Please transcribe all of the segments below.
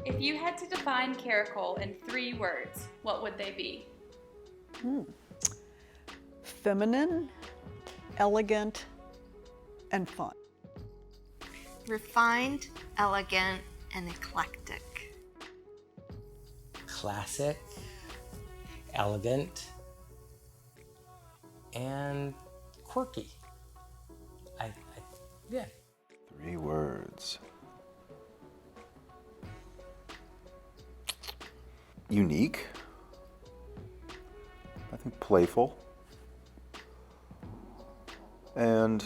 If you had to define Caracole in 3 words, what would they be? Feminine, elegant, and fun. Refined, elegant, and eclectic. Classic, elegant, and quirky. Yeah. 3 words. Unique. I think playful. And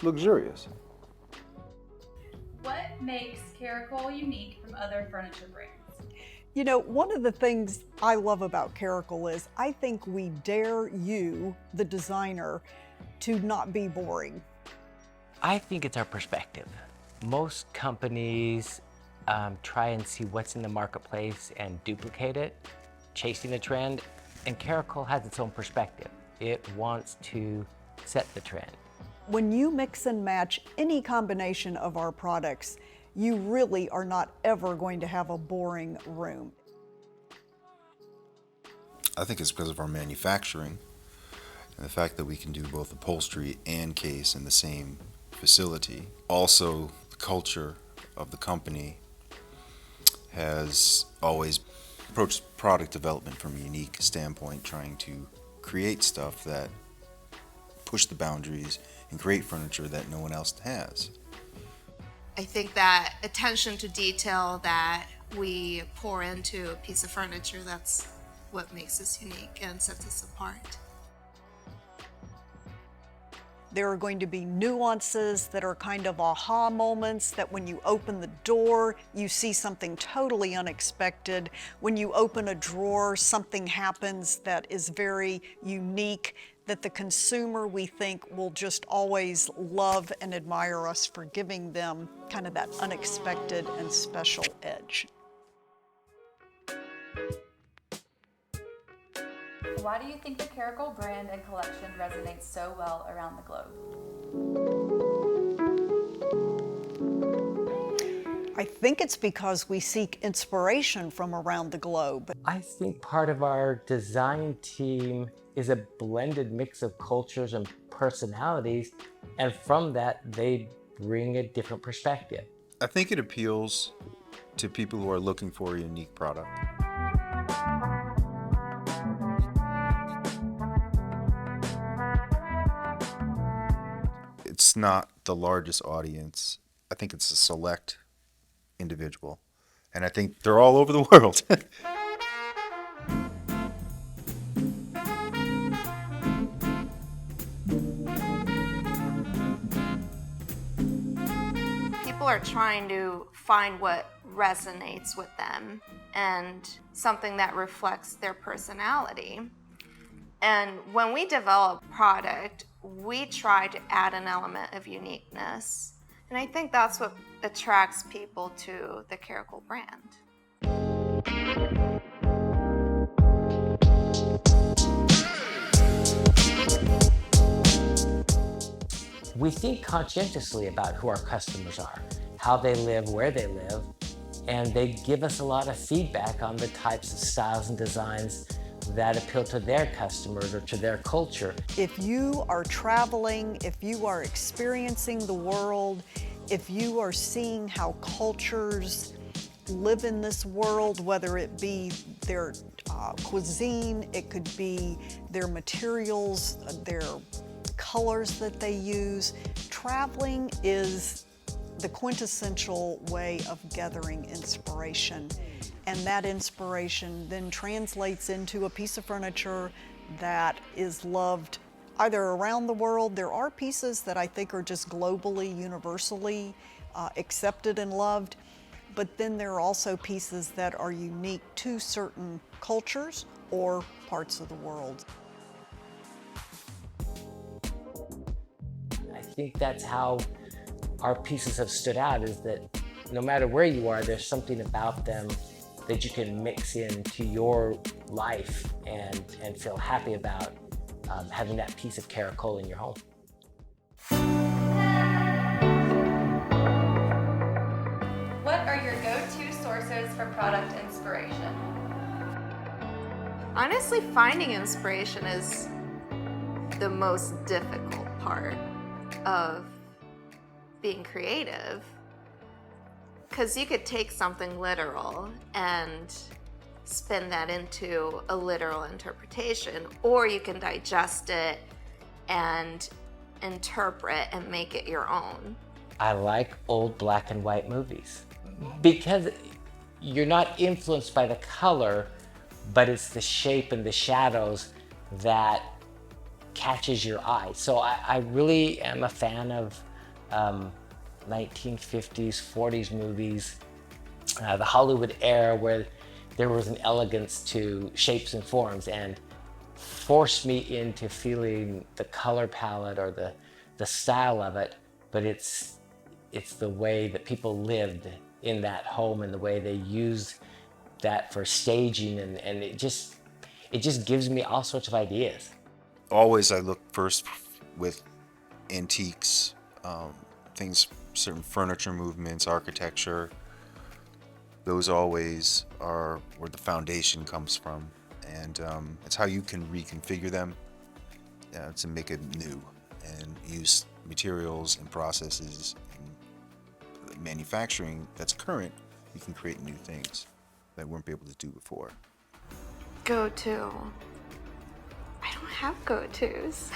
luxurious. What makes Caracole unique from other furniture brands? You know, one of the things I love about Caracole is I think we dare you, the designer, to not be boring. I think it's our perspective. Most companies try and see what's in the marketplace and duplicate it, chasing the trend, and Caracole has its own perspective. It wants to set the trend. When you mix and match any combination of our products, you really are not ever going to have a boring room. I think it's because of our manufacturing and the fact that we can do both upholstery and case in the same facility. Also, the culture of the company has always approached product development from a unique standpoint, trying to create stuff that push the boundaries and create furniture that no one else has. I think that attention to detail that we pour into a piece of furniture, that's what makes us unique and sets us apart. There are going to be nuances that are kind of aha moments, that when you open the door, you see something totally unexpected. When you open a drawer, something happens that is very unique, that the consumer, we think, will just always love and admire us for giving them kind of that unexpected and special edge. Why do you think the Caracole brand and collection resonates so well around the globe? I think it's because we seek inspiration from around the globe. I think part of our design team is a blended mix of cultures and personalities, and from that they bring a different perspective. I think it appeals to people who are looking for a unique product. It's not the largest audience. I think it's a select individual. And I think they're all over the world. People are trying to find what resonates with them and something that reflects their personality. And when we develop product, we try to add an element of uniqueness. And I think that's what attracts people to the Caracole brand. We think conscientiously about who our customers are, how they live, where they live, and they give us a lot of feedback on the types of styles and designs that appeal to their customers or to their culture. If you are traveling, if you are experiencing the world, if you are seeing how cultures live in this world, whether it be their cuisine, it could be their materials, their colors that they use, traveling is the quintessential way of gathering inspiration. And that inspiration then translates into a piece of furniture that is loved either around the world. There are pieces that I think are just globally, universally accepted and loved, but then there are also pieces that are unique to certain cultures or parts of the world. I think that's how our pieces have stood out, is that no matter where you are, there's something about them that you can mix into your life and feel happy about having that piece of Caracole in your home. your go-to sources for product inspiration? Honestly, finding inspiration is the most difficult part of being creative, because you could take something literal and spin that into a literal interpretation, or you can digest it and interpret and make it your own. I like old black and white movies because you're not influenced by the color, but it's the shape and the shadows that catches your eye. So I really am a fan of 1950s, 40s movies, the Hollywood era, where there was an elegance to shapes and forms and forced me into feeling the color palette or the style of it, but it's the way that people lived in that home and the way they used that for staging, and it just gives me all sorts of ideas. Always I look first with antiques, things, certain furniture movements, architecture. Those always are where the foundation comes from, and it's how you can reconfigure them to make it new and use materials and processes and manufacturing that's current. You can create new things that we weren't able to do before. Go-to. I don't have go-tos.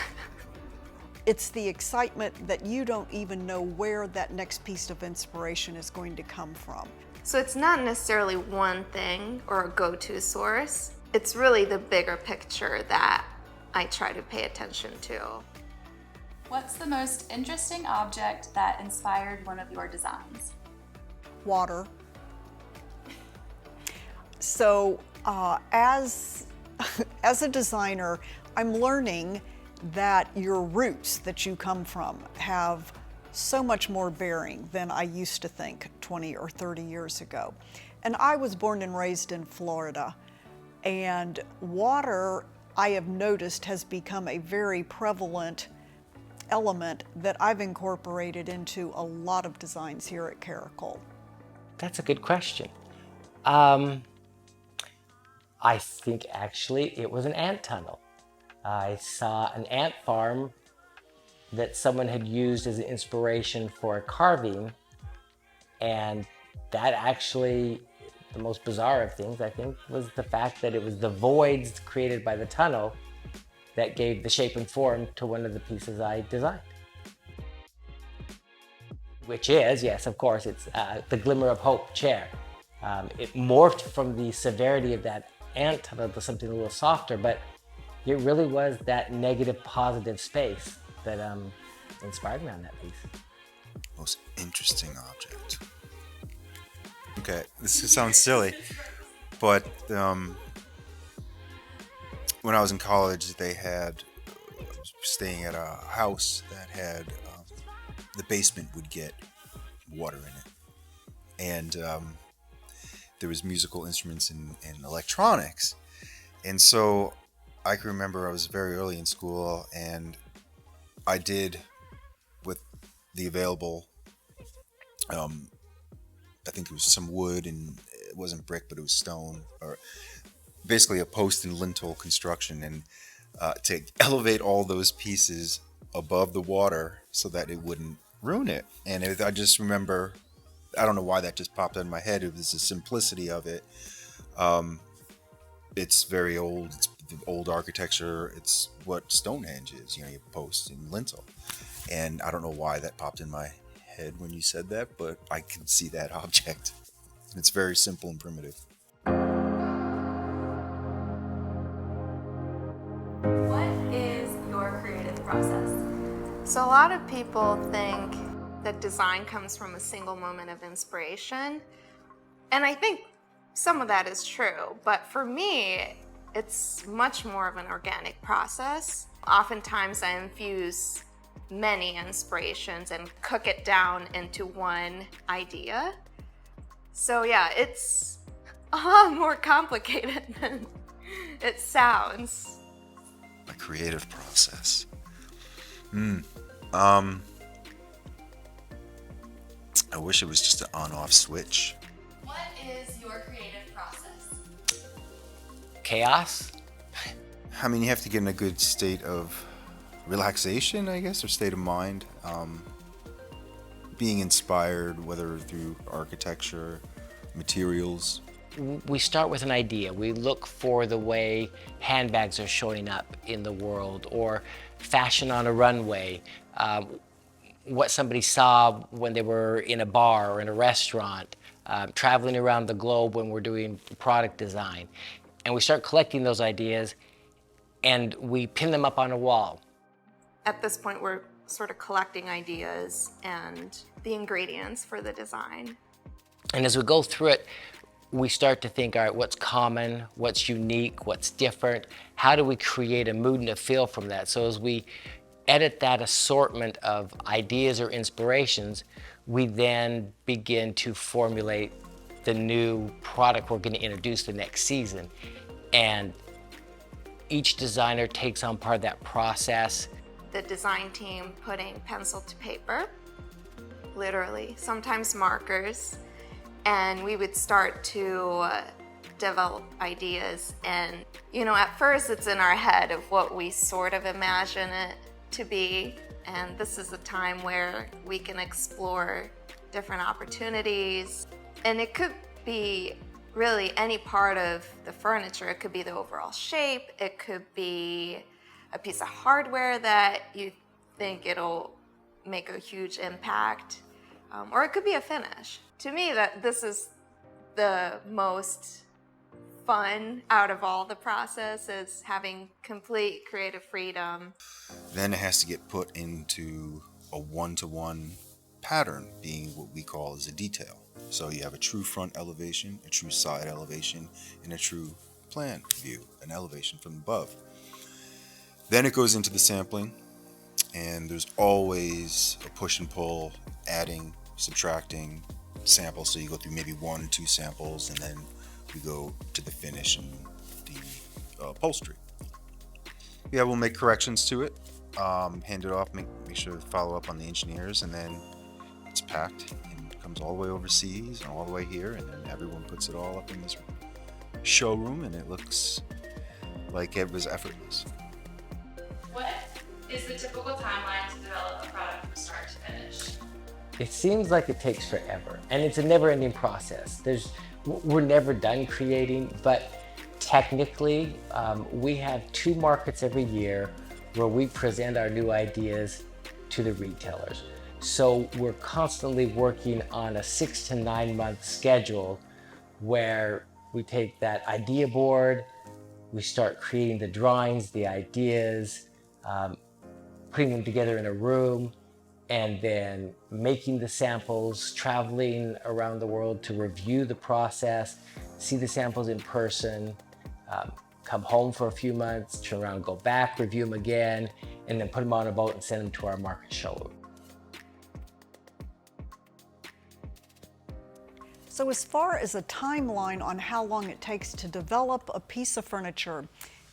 It's the excitement that you don't even know where that next piece of inspiration is going to come from. So it's not necessarily one thing or a go-to source. It's really the bigger picture that I try to pay attention to. What's the most interesting object that inspired one of your designs? Water. So as a designer, I'm learning that your roots that you come from have so much more bearing than I used to think 20 or 30 years ago. And I was born and raised in Florida, and water, I have noticed, has become a very prevalent element that I've incorporated into a lot of designs here at Caracole. That's a good question. I think actually it was an ant tunnel. I saw an ant farm that someone had used as an inspiration for a carving, and that actually, the most bizarre of things, I think, was the fact that it was the voids created by the tunnel that gave the shape and form to one of the pieces I designed. Which is, yes, of course, it's the Glimmer of Hope chair. It morphed from the severity of that ant tunnel to something a little softer, but it really was that negative positive space that inspired me on that piece. Most interesting object. Okay, this sounds silly, but when I was in college, they had staying at a house that had the basement would get water in it, and there was musical instruments and electronics, and so I can remember I was very early in school, and I did with the available. I think it was some wood, and it wasn't brick, but it was stone, or basically a post and lintel construction, and to elevate all those pieces above the water so that it wouldn't ruin it. And I just remember, I don't know why that just popped in my head. It was the simplicity of it. It's very old. It's the old architecture. It's what Stonehenge is. You know, you have post and lintel. And I don't know why that popped in my head when you said that, but I can see that object. It's very simple and primitive. What is your creative process? So a lot of people think that design comes from a single moment of inspiration. And I think some of that is true, but for me, it's much more of an organic process. Oftentimes I infuse many inspirations and cook it down into one idea. So yeah, it's a lot more complicated than it sounds. A creative process. I wish it was just an on-off switch. What is your creative process? Chaos. I mean, you have to get in a good state of relaxation, I guess, or state of mind. Being inspired, whether through architecture, materials. We start with an idea. We look for the way handbags are showing up in the world, or fashion on a runway, what somebody saw when they were in a bar or in a restaurant, traveling around the globe when we're doing product design. And we start collecting those ideas and we pin them up on a wall. At this point, we're sort of collecting ideas and the ingredients for the design. And as we go through it, we start to think, all right, what's common, what's unique, what's different? How do we create a mood and a feel from that? So as we edit that assortment of ideas or inspirations, we then begin to formulate the new product we're going to introduce the next season. And each designer takes on part of that process. The design team putting pencil to paper, literally, sometimes markers, and we would start to develop ideas. And, you know, at first it's in our head of what we sort of imagine it to be, and this is a time where we can explore different opportunities. And it could be really any part of the furniture. It could be the overall shape, it could be a piece of hardware that you think it'll make a huge impact, or it could be a finish. To me, this is the most fun out of all the process, is having complete creative freedom. Then it has to get put into a one-to-one pattern, being what we call as a detail. So you have a true front elevation, a true side elevation, and a true plan view, an elevation from above. Then it goes into the sampling, and there's always a push and pull, adding, subtracting samples. So you go through maybe 1 or 2 samples, and then we go to the finish and the upholstery. Yeah, we'll make corrections to it, hand it off, make sure to follow up on the engineers, and then it's packed and comes all the way overseas and all the way here, and then everyone puts it all up in this showroom, and it looks like it was effortless. What is the typical timeline to develop a product from start to finish? It seems like it takes forever, and it's a never-ending process. We're never done creating, but technically, we have 2 markets every year where we present our new ideas to the retailers. So we're constantly working on a 6 to 9 month schedule where we take that idea board, we start creating the drawings, the ideas, putting them together in a room, and then making the samples, traveling around the world to review the process, see the samples in person, come home for a few months, turn around, go back, review them again, and then put them on a boat and send them to our market showroom. So as far as a timeline on how long it takes to develop a piece of furniture,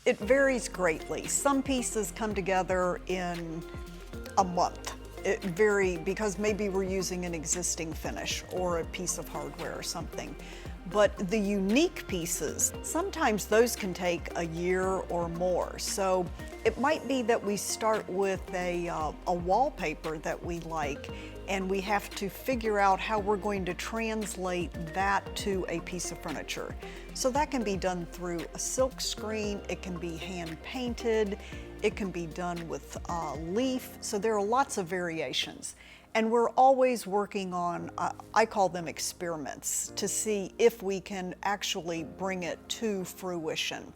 it varies greatly. Some pieces come together in a month. It varies because maybe we're using an existing finish or a piece of hardware or something. But the unique pieces, sometimes those can take a year or more. So it might be that we start with a wallpaper that we like, and we have to figure out how we're going to translate that to a piece of furniture. So that can be done through a silk screen, it can be hand painted, it can be done with leaf. So there are lots of variations. And we're always working on, I call them experiments, to see if we can actually bring it to fruition.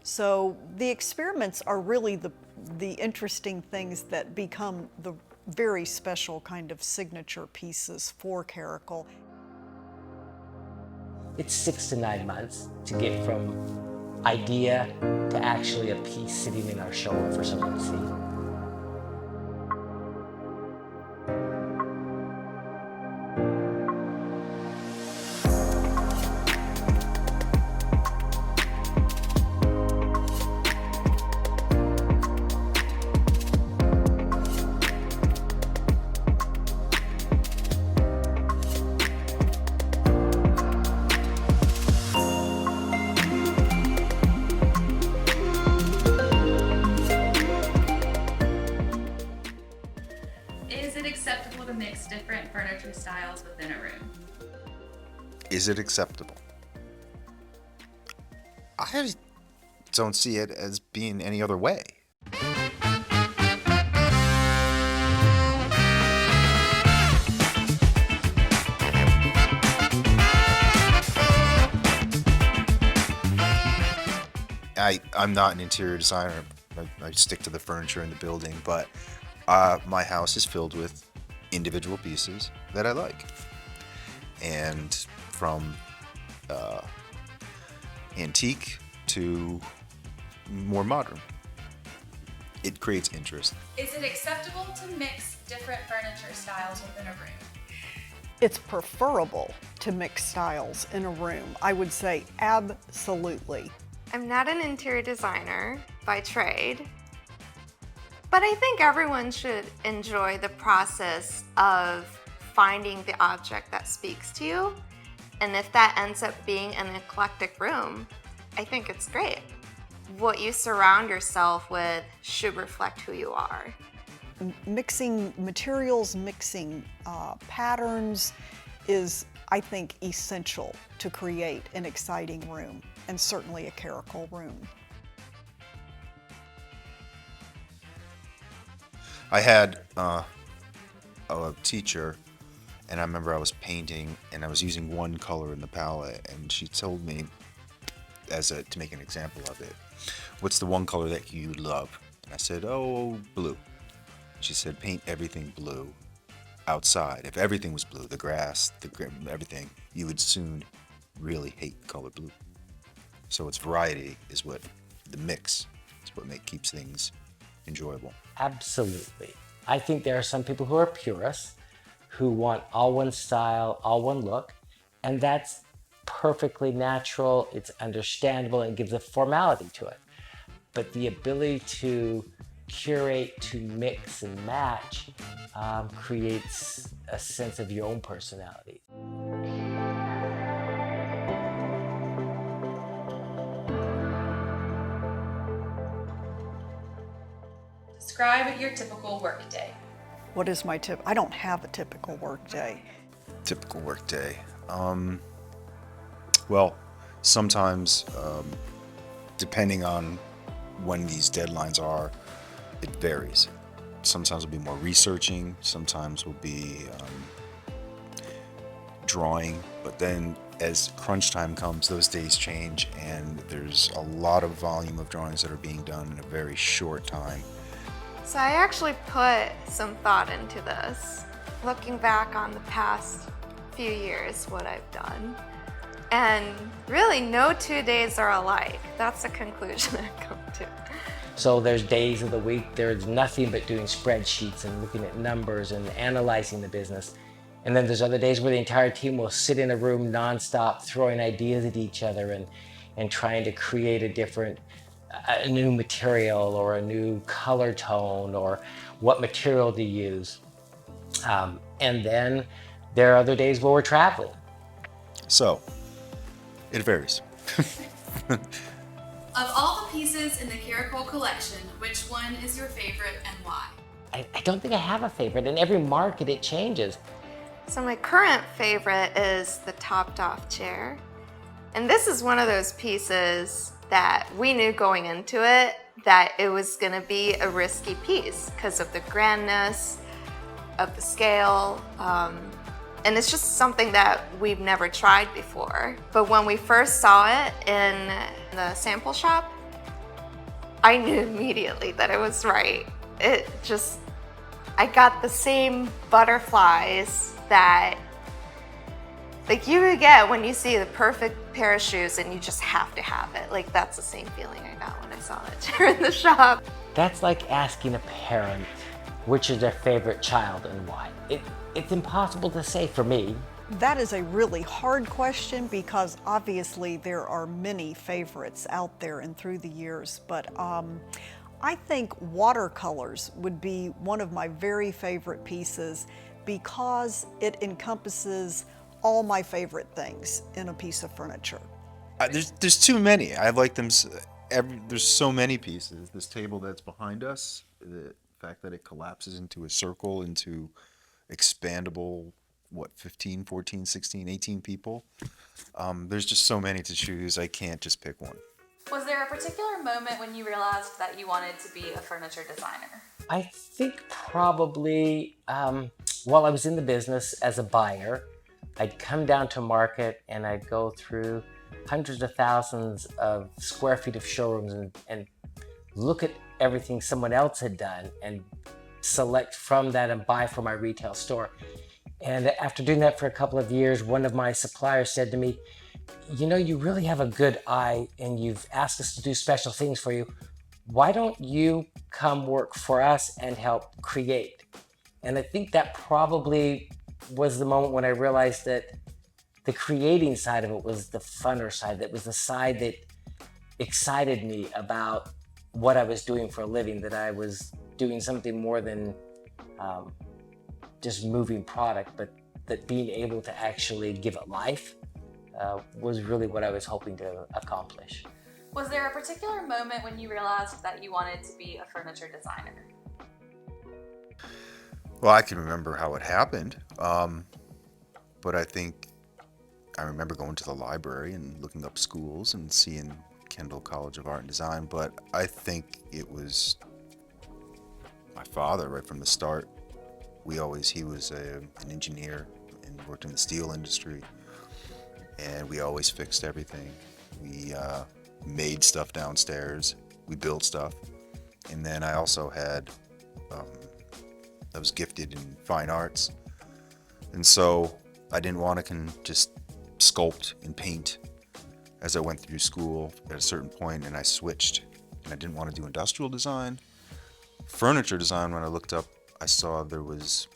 So the experiments are really the interesting things that become the very special kind of signature pieces for Caracole. It's 6 to 9 months to get from idea to actually a piece sitting in our showroom for someone to see. Is it acceptable? I don't see it as being any other way. I'm not an interior designer. I stick to the furniture in the building, but my house is filled with individual pieces that I like. And from antique to more modern. It creates interest. Is it acceptable to mix different furniture styles within a room? It's preferable to mix styles in a room. I would say absolutely. I'm not an interior designer by trade, but I think everyone should enjoy the process of finding the object that speaks to you. And if that ends up being an eclectic room, I think it's great. What you surround yourself with should reflect who you are. Mixing materials, mixing patterns is, I think, essential to create an exciting room, and certainly a Caracole room. I had a teacher, and I remember I was painting and I was using one color in the palette, and she told me, to make an example of it, what's the one color that you love? And I said, oh, blue. She said, paint everything blue outside. If everything was blue, the grass, everything, you would soon really hate color blue. So its variety is what the mix is what keeps things enjoyable. Absolutely. I think there are some people who are purists who want all one style, all one look, and that's perfectly natural, it's understandable, and gives a formality to it. But the ability to curate, to mix and match creates a sense of your own personality. Describe your typical workday. What is my tip? I don't have a typical work day. Typical work day. Well, sometimes, depending on when these deadlines are, it varies. Sometimes we'll be more researching, sometimes we'll be drawing, but then as crunch time comes, those days change, and there's a lot of volume of drawings that are being done in a very short time. So I actually put some thought into this, looking back on the past few years, what I've done. And really, no 2 days are alike. That's the conclusion I've come to. So there's days of the week, there's nothing but doing spreadsheets and looking at numbers and analyzing the business. And then there's other days where the entire team will sit in a room nonstop, throwing ideas at each other and trying to create a new material or a new color tone or what material to use. And then there are other days where we're traveling. So, it varies. Of all the pieces in the Caracole collection, which one is your favorite and why? I don't think I have a favorite. In every market, it changes. So my current favorite is the topped off chair. And this is one of those pieces that we knew going into it that it was gonna be a risky piece because of the grandness of the scale. And it's just something that we've never tried before. But when we first saw it in the sample shop, I knew immediately that it was right. I got the same butterflies that like you would get when you see the perfect pair of shoes and you just have to have it. Like that's the same feeling I got when I saw that chair in the shop. That's like asking a parent which is their favorite child and why. It's impossible to say for me. That is a really hard question because obviously there are many favorites out there and through the years, but I think watercolors would be one of my very favorite pieces because it encompasses all my favorite things in a piece of furniture. There's too many. I like them. There's so many pieces. This table that's behind us, the fact that it collapses into a circle, into expandable what, 15, 14, 16, 18 people. There's just so many to choose. I can't just pick one. Was there a particular moment when you realized that you wanted to be a furniture designer? I think probably while I was in the business as a buyer, I'd come down to market and I'd go through hundreds of thousands of square feet of showrooms and look at everything someone else had done and select from that and buy for my retail store. And after doing that for a couple of years, one of my suppliers said to me, you know, you really have a good eye and you've asked us to do special things for you. Why don't you come work for us and help create? And I think that probably was the moment when I realized that the creating side of it was the funner side. That was the side that excited me about what I was doing for a living, that I was doing something more than just moving product, but that being able to actually give it life was really what I was hoping to accomplish. Was there a particular moment when you realized that you wanted to be a furniture designer? Well, I can remember how it happened, but I think I remember going to the library and looking up schools and seeing Kendall College of Art and Design, but I think it was my father right from the start. He was an engineer and worked in the steel industry, and we always fixed everything. We made stuff downstairs, we built stuff, and then I also I was gifted in fine arts, and so I didn't want to just sculpt and paint as I went through school at a certain point, and I switched, and I didn't want to do industrial design. Furniture design, when I looked up, I thought it was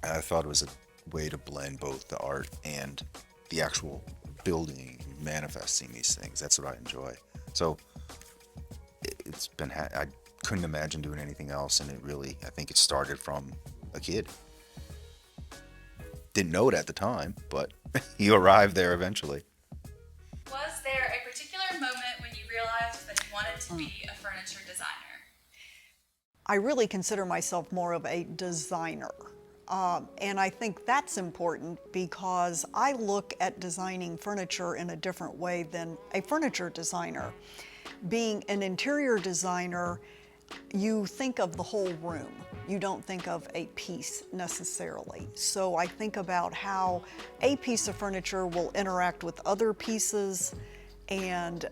a way to blend both the art and the actual building, manifesting these things. That's what I enjoy. So I couldn't imagine doing anything else, and I think it started from a kid. Didn't know it at the time, but you arrived there eventually. Was there a particular moment when you realized that you wanted to be a furniture designer? I really consider myself more of a designer. And I think that's important because I look at designing furniture in a different way than a furniture designer. Being an interior designer, you think of the whole room. You don't think of a piece necessarily. So I think about how a piece of furniture will interact with other pieces, and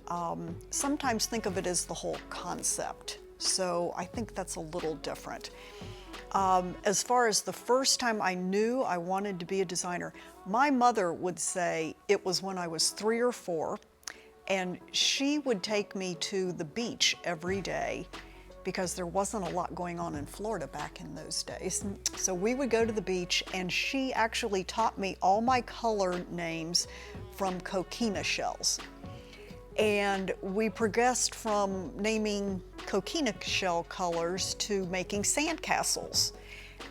sometimes think of it as the whole concept. So I think that's a little different. As far as the first time I knew I wanted to be a designer, my mother would say it was when I was 3 or 4, and she would take me to the beach every day because there wasn't a lot going on in Florida back in those days. So we would go to the beach, and she actually taught me all my color names from coquina shells. And we progressed from naming coquina shell colors to making sandcastles.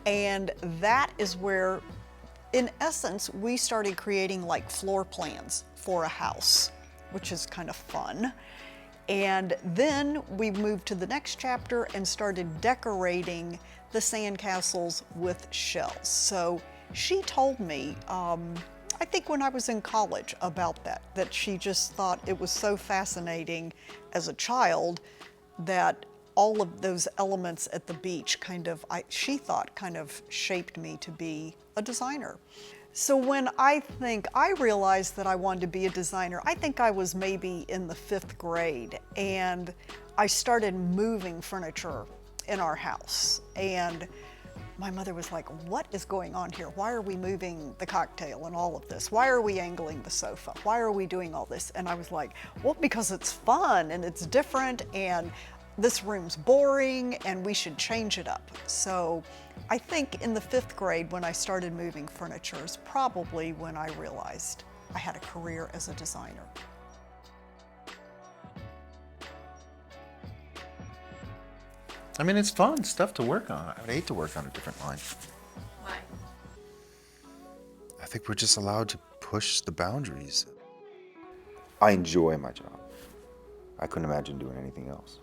And that is where, in essence, we started creating like floor plans for a house, which is kind of fun. And then we moved to the next chapter and started decorating the sandcastles with shells. So she told me, I think when I was in college, about that she just thought it was so fascinating as a child that all of those elements at the beach she thought kind of shaped me to be a designer. So when I realized that I wanted to be a designer, I think I was maybe in the 5th grade, and I started moving furniture in our house. And my mother was like, what is going on here? Why are we moving the cocktail and all of this? Why are we angling the sofa? Why are we doing all this? And I was like, well, because it's fun and it's different, and this room's boring and we should change it up. So I think in the 5th grade, when I started moving furniture, is probably when I realized I had a career as a designer. I mean, it's fun stuff to work on. I would hate to work on a different line. Why? I think we're just allowed to push the boundaries. I enjoy my job. I couldn't imagine doing anything else.